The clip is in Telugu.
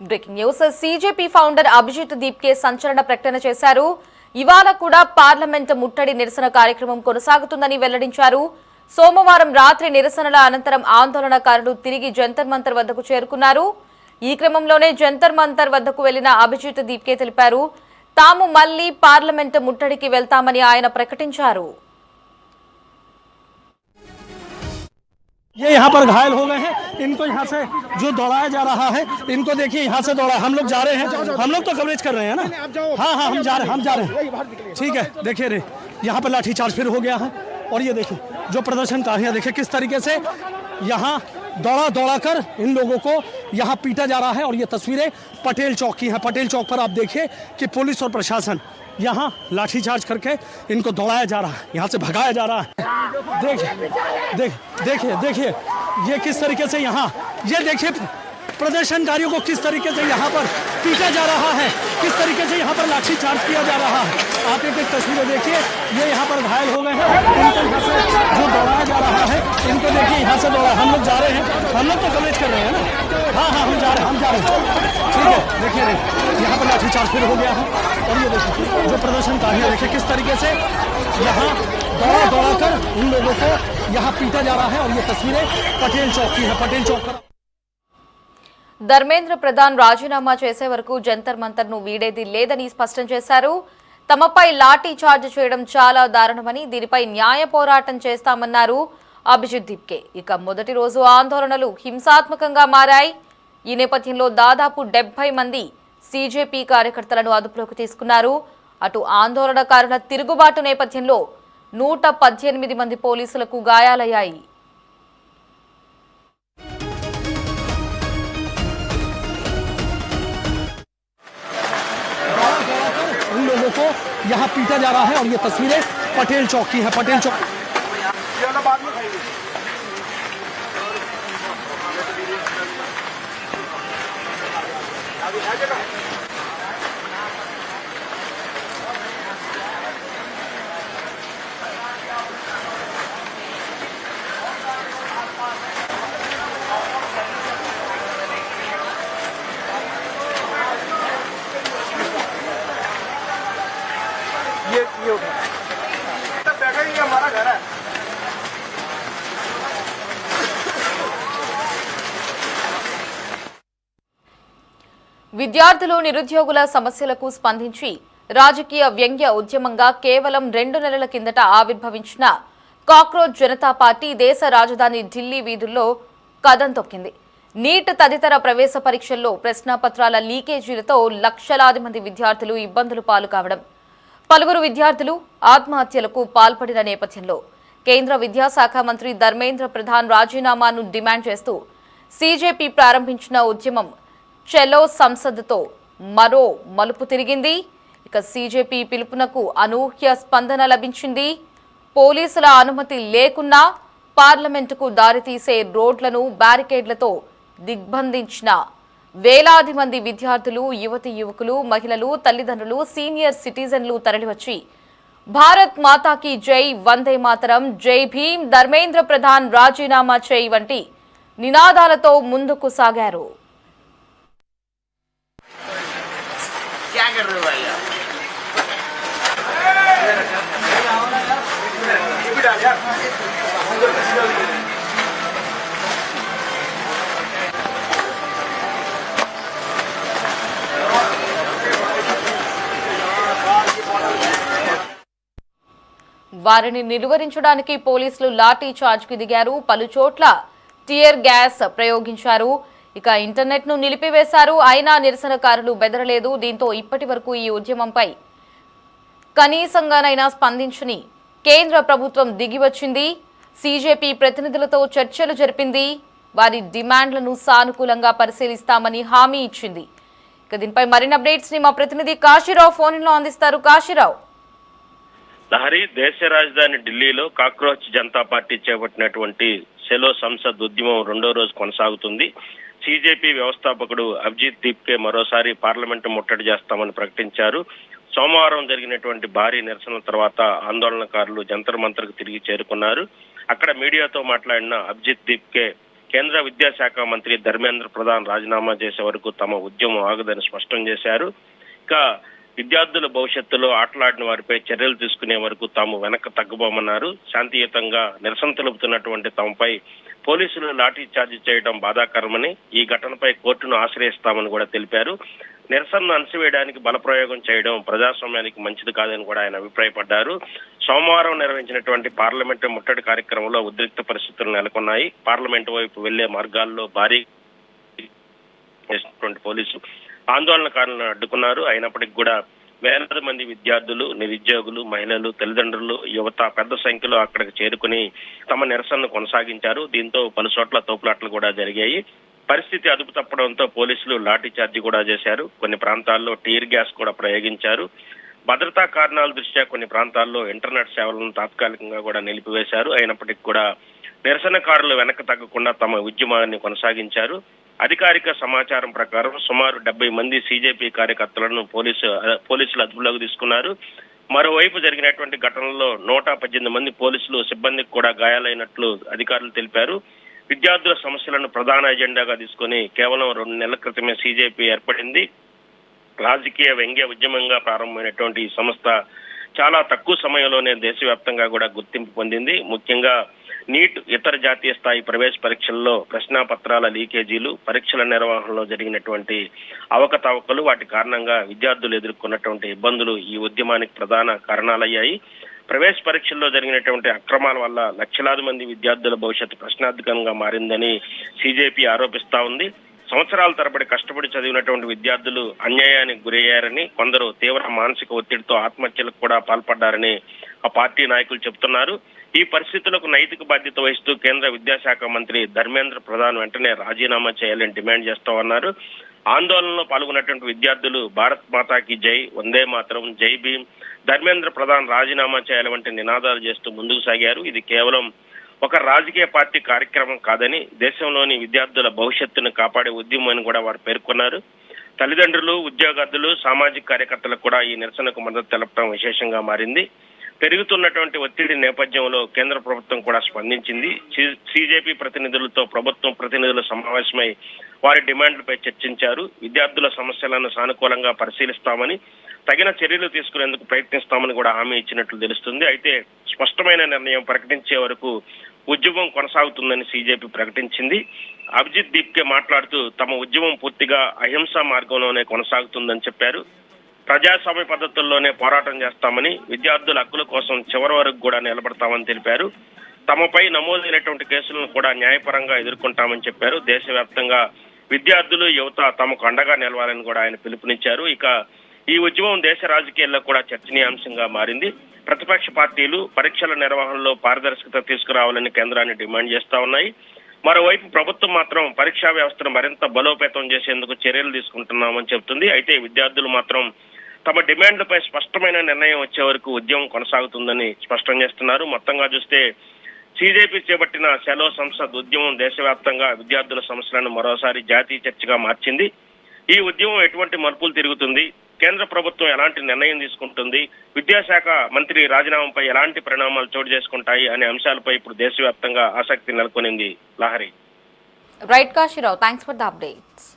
Breaking news. CJP founder Abhijit Dipke సంచలన ప్రకటన చేశారు. ఇవాళ కూడా పార్లమెంట్ ముట్టడి నిరసన కార్యక్రమం కొనసాగుతుందని వెల్లడించారు. సోమవారం రాత్రి నిరసనల అనంతరం ఆందోళనకారులు తిరిగి జంతర్ మంతర్ వద్దకు చేరుకున్నారు. ఈ క్రమంలోనే జంతర్ మంతర్ వద్దకు వెళ్లిన అభిజిత్ దీప్కే తెలిపారు, తాము మళ్లీ పార్లమెంట్ ముట్టడికి వెళ్తామని ఆయన ప్రకటించారు. ये यहाँ पर घायल हो गए हैं, इनको यहाँ से जो दौड़ाया जा रहा है, इनको देखिए यहाँ से दौड़ा, हम लोग जा रहे हैं, हम लोग तो कवरेज कर रहे हैं ना। हाँ हाँ हम जा रहे हैं, ठीक है। देखिए रे यहाँ पर लाठीचार्ज फिर हो गया है और ये देखिए जो प्रदर्शनकारियाँ देखिए किस तरीके से यहाँ दौड़ा कर इन लोगों को यहाँ पीटा जा रहा है। और ये तस्वीरें पटेल चौक की हैं। पटेल चौक पर आप देखिए कि पुलिस और प्रशासन यहाँ लाठीचार्ज करके इनको दौड़ाया जा रहा है, यहाँ से भगाया जा रहा है। देखिए ये किस तरीके से यहाँ ये देखिए प्रदर्शनकारियों को किस तरीके से यहाँ पर पीटा जा रहा है, किस तरीके से यहाँ पर लाठीचार्ज किया जा रहा है। आप एक तस्वीरें देखिए, ये यहाँ पर घायल हो गए हैं, इनको यहाँ से जो दौड़ाया जा रहा है, इनको देखिए यहाँ से दौड़ा, हम लोग जा रहे हैं, हम लोग तो कवरेज कर रहे हैं ना। हाँ हाँ हम जा रहे हैं, ठीक है। देखिए यहाँ पर लाठीचार्ज फिर हो गया है और ये देखिए जो प्रदर्शनकारियाँ देखिए किस तरीके से यहाँ दौड़ा कर इन लोगों को यहाँ पीटा जा रहा है। और ये तस्वीरें पटेल चौक की है। पटेल चौक पर ధర్మేంద్ర ప్రధాన్ రాజీనామా చేసే వరకు జంతర్ మంతర్ ను వీడేది లేదని స్పష్టం చేశారు. తమపై లాఠీ చార్జ్ చేయడం చాలా దారుణమని, దీనిపై న్యాయ పోరాటం చేస్తామన్నారు అభిజిత్ దీప్కే. ఇక మొదటి రోజు ఆందోళనలు హింసాత్మకంగా మారాయి. ఈ నేపథ్యంలో దాదాపు 70 మంది సీజేపీ కార్యకర్తలను అదుపులోకి తీసుకున్నారు. అటు ఆందోళనకారుల తిరుగుబాటు నేపథ్యంలో 118 మంది పోలీసులకు గాయాలయ్యాయి. उन लोगों को यहाँ पीटा जा रहा है और ये तस्वीरें पटेल चौक की है। पटेल चौक ये उठा ये हमारा घर है। విద్యార్థులు నిరుద్యోగుల సమస్యలకు స్పందించి రాజకీయ వ్యంగ్య ఉద్యమంగా కేవలం 2 నెలల కిందట ఆవిర్భవించిన కాక్రోచ్ జనతా పార్టీ దేశ రాజధాని ఢిల్లీ వీధుల్లో కదం తొక్కింది. నీట్ తదితర ప్రవేశ పరీక్షల్లో ప్రశ్నాపత్రాల లీకేజీలతో లక్షలాది మంది విద్యార్థులు ఇబ్బందులు పాలు కావడం, పలువురు విద్యార్థులు ఆత్మహత్యలకు పాల్పడిన నేపథ్యంలో కేంద్ర విద్యాశాఖ మంత్రి ధర్మేంద్ర ప్రధాన్ రాజీనామాను డిమాండ్ చేస్తూ సీజేపీ ప్రారంభించిన ఉద్యమం చలో సంసద్తో మరో మలుపు తిరిగింది. ఇక సీజేపీ పిలుపునకు అనూహ్య స్పందన లభించింది. పోలీసుల అనుమతి లేకున్నా పార్లమెంటుకు దారితీసే రోడ్లను బ్యారికేడ్లతో దిగ్బంధించిన వేలాది మంది విద్యార్థులు, యువతీ యువకులు, మహిళలు, తల్లిదండ్రులు, సీనియర్ సిటిజన్లు తరలివచ్చి భారత్ మాతాకి జై, వందే మాతరం, జై భీమ్, ధర్మేంద్ర ప్రధాన్ రాజీనామా చేయి వంటి నినాదాలతో ముందుకు సాగారు. వారిని నిలువరించడానికి పోలీసులు లాఠీ చార్జ్ కి దిగారు. పలు చోట్ల టియర్ గ్యాస్ ప్రయోగించారు. ఇక ఇంటర్నెట్ ను నిలిపివేశారు. అయినా నిరసనకారులు బెదరలేదు. దీంతో ఇప్పటి వరకు ఈ ఉద్యమంపై కనీసంగానైనా స్పందించని కేంద్ర ప్రభుత్వం దిగివచ్చింది. సీజేపీ ప్రతినిధులతో చర్చలు జరిపింది. వారి డిమాండ్లను సానుకూలంగా పరిశీలిస్తామని హామీ ఇచ్చింది. ఇక దీనిపై మరిన్ని అప్డేట్స్ ని మా ప్రతినిధి కాశీరావు ఫోన్ లో అందిస్తారు. కాశీరావు. లహరి, దేశ రాజధాని ఢిల్లీలో కాక్రోచ్ జనతా పార్టీ చేపట్టినటువంటి సెలో సంసద్ ఉద్యమం 2వ రోజు కొనసాగుతుంది. సీజేపీ వ్యవస్థాపకుడు అభిజిత్ దీప్కే మరోసారి పార్లమెంటు ముట్టడి చేస్తామని ప్రకటించారు. సోమవారం జరిగినటువంటి భారీ నిరసనల తర్వాత ఆందోళనకారులు జంతర్ మంతర్కు తిరిగి చేరుకున్నారు. అక్కడ మీడియాతో మాట్లాడిన అభిజిత్ దీప్కే కేంద్ర విద్యాశాఖ మంత్రి ధర్మేంద్ర ప్రధాన్ రాజీనామా చేసే వరకు తమ ఉద్యమం ఆగదని స్పష్టం చేశారు. ఇక విద్యార్థుల భవిష్యత్తులో ఆటలాడిన వారిపై చర్యలు తీసుకునే వరకు తాము వెనక్కి తగ్గబోమన్నారు. శాంతియుతంగా నిరసన తెలుపుతున్నటువంటి తమపై పోలీసులు లాఠీ చార్జ్ చేయడం బాధాకరమని, ఈ ఘటనపై కోర్టును ఆశ్రయిస్తామని కూడా తెలిపారు. నిరసనను అణచివేయడానికి బలప్రయోగం చేయడం ప్రజాస్వామ్యానికి మంచిది కాదని కూడా ఆయన అభిప్రాయపడ్డారు. సోమవారం నిర్వహించినటువంటి పార్లమెంటు ముట్టడి కార్యక్రమంలో ఉద్రిక్త పరిస్థితులు నెలకొన్నాయి. పార్లమెంటు వైపు వెళ్లే మార్గాల్లో భారీ పోలీసు ఆందోళనకారులను అడ్డుకున్నారు. అయినప్పటికీ కూడా వేలాది మంది విద్యార్థులు, నిరుద్యోగులు, మహిళలు, తల్లిదండ్రులు, యువత పెద్ద సంఖ్యలో అక్కడికి చేరుకుని తమ నిరసనను కొనసాగించారు. దీంతో పలు చోట్ల తోపులాటలు కూడా జరిగాయి. పరిస్థితి అదుపు తప్పడంతో పోలీసులు లాఠీ చార్జీ కూడా చేశారు. కొన్ని ప్రాంతాల్లో టీర్ గ్యాస్ కూడా ప్రయోగించారు. భద్రతా కారణాల దృష్ట్యా కొన్ని ప్రాంతాల్లో ఇంటర్నెట్ సేవలను తాత్కాలికంగా కూడా నిలిపివేశారు. అయినప్పటికీ కూడా నిరసనకారులు వెనక్కి తగ్గకుండా తమ ఉద్యమాన్ని కొనసాగించారు. అధికారిక సమాచారం ప్రకారం సుమారు 70 మంది సీజేపీ కార్యకర్తలను పోలీసులు అదుపులోకి తీసుకున్నారు. మరోవైపు జరిగినటువంటి ఘటనలో 118 మంది పోలీసులు సిబ్బందికి కూడా గాయాలైనట్లు అధికారులు తెలిపారు. విద్యార్థుల సమస్యలను ప్రధాన ఎజెండాగా తీసుకుని కేవలం 2 నెలల క్రితమే సీజేపీ ఏర్పడింది. రాజకీయ వ్యంగ్య ఉద్యమంగా ప్రారంభమైనటువంటి ఈ సంస్థ చాలా తక్కువ సమయంలోనే దేశవ్యాప్తంగా కూడా గుర్తింపు పొందింది. ముఖ్యంగా నీట్, ఇతర జాతీయ స్థాయి ప్రవేశ పరీక్షల్లో ప్రశ్నాపత్రాల లీకేజీలు, పరీక్షల నిర్వహణలో జరిగినటువంటి అవకతవకలు, వాటి కారణంగా విద్యార్థులు ఎదుర్కొన్నటువంటి ఇబ్బందులు ఈ ఉద్యమానికి ప్రధాన కారణాలయ్యాయి. ప్రవేశ పరీక్షల్లో జరిగినటువంటి అక్రమాల వల్ల లక్షలాది మంది విద్యార్థుల భవిష్యత్తు ప్రశ్నార్థకంగా మారిందని సీజేపీ ఆరోపిస్తా ఉంది. సంవత్సరాల తరబడి కష్టపడి చదివినటువంటి విద్యార్థులు అన్యాయానికి గురయ్యారని, కొందరు తీవ్ర మానసిక ఒత్తిడితో ఆత్మహత్యలకు కూడా పాల్పడ్డారని ఆ పార్టీ నాయకులు చెబుతున్నారు. ఈ పరిస్థితులకు నైతిక బాధ్యత వహిస్తూ కేంద్ర విద్యాశాఖ మంత్రి ధర్మేంద్ర ప్రధాన్ వెంటనే రాజీనామా చేయాలని డిమాండ్ చేస్తామన్నారు. ఆందోళనలో పాల్గొన్నటువంటి విద్యార్థులు భారత్ మాతాకి జై, వందే మాతరం, జై భీమ్, ధర్మేంద్ర ప్రధాన్ రాజీనామా చేయాలి వంటి నినాదాలు చేస్తూ ముందుకు సాగారు. ఇది కేవలం ఒక రాజకీయ పార్టీ కార్యక్రమం కాదని, దేశంలోని విద్యార్థుల భవిష్యత్తును కాపాడే ఉద్యమం అని కూడా వారు పేర్కొన్నారు. తల్లిదండ్రులు, ఉద్యోగార్థులు, సామాజిక కార్యకర్తలకు కూడా ఈ నిరసనకు మద్దతు తెలపడం విశేషంగా మారింది. పెరుగుతున్నటువంటి ఒత్తిడి నేపథ్యంలో కేంద్ర ప్రభుత్వం కూడా స్పందించింది. సీజేపీ ప్రతినిధులతో ప్రభుత్వం ప్రతినిధులు సమావేశమై వారి డిమాండ్లపై చర్చించారు. విద్యార్థుల సమస్యలను సానుకూలంగా పరిశీలిస్తామని, తగిన చర్యలు తీసుకునేందుకు ప్రయత్నిస్తామని కూడా హామీ ఇచ్చినట్లు తెలుస్తుంది. అయితే స్పష్టమైన నిర్ణయం ప్రకటించే వరకు ఉద్యమం కొనసాగుతుందని సీజేపీ ప్రకటించింది. అభిజిత్ దీప్కే మాట్లాడుతూ తమ ఉద్యమం పూర్తిగా అహింసా మార్గంలోనే కొనసాగుతుందని చెప్పారు. ప్రజాస్వామ్య పద్ధతుల్లోనే పోరాటం చేస్తామని, విద్యార్థుల హక్కుల కోసం చివరి వరకు కూడా నిలబడతామని తెలిపారు. తమపై నమోదైనటువంటి కేసులను కూడా న్యాయపరంగా ఎదుర్కొంటామని చెప్పారు. దేశవ్యాప్తంగా విద్యార్థులు, యువత తమకు అండగా నిలవాలని కూడా ఆయన పిలుపునిచ్చారు. ఇక ఈ ఉద్యమం దేశ రాజకీయాల్లో కూడా చర్చనీయాంశంగా మారింది. ప్రతిపక్ష పార్టీలు పరీక్షల నిర్వహణలో పారదర్శకత తీసుకురావాలని కేంద్రాన్ని డిమాండ్ చేస్తా ఉన్నాయి. మరోవైపు ప్రభుత్వం మాత్రం పరీక్షా వ్యవస్థను మరింత బలోపేతం చేసేందుకు చర్యలు తీసుకుంటున్నామని చెబుతుంది. అయితే విద్యార్థులు మాత్రం తమ డిమాండ్లపై స్పష్టమైన నిర్ణయం వచ్చే వరకు ఉద్యమం కొనసాగుతుందని స్పష్టం చేస్తున్నారు. మొత్తంగా చూస్తే సీజేపీ చేపట్టిన సెలో సంసద్ ఉద్యమం దేశవ్యాప్తంగా విద్యార్థుల సమస్యలను మరోసారి జాతీయ చర్చగా మార్చింది. ఈ ఉద్యమం ఎటువంటి మలుపులు తిరుగుతుంది, కేంద్ర ప్రభుత్వం ఎలాంటి నిర్ణయం తీసుకుంటుంది, విద్యాశాఖ మంత్రి రాజీనామాపై ఎలాంటి పరిణామాలు చోటు చేసుకుంటాయి అనే అంశాలపై ఇప్పుడు దేశవ్యాప్తంగా ఆసక్తి నెలకొనింది. Lahari. Right Kashirao, thanks for the updates.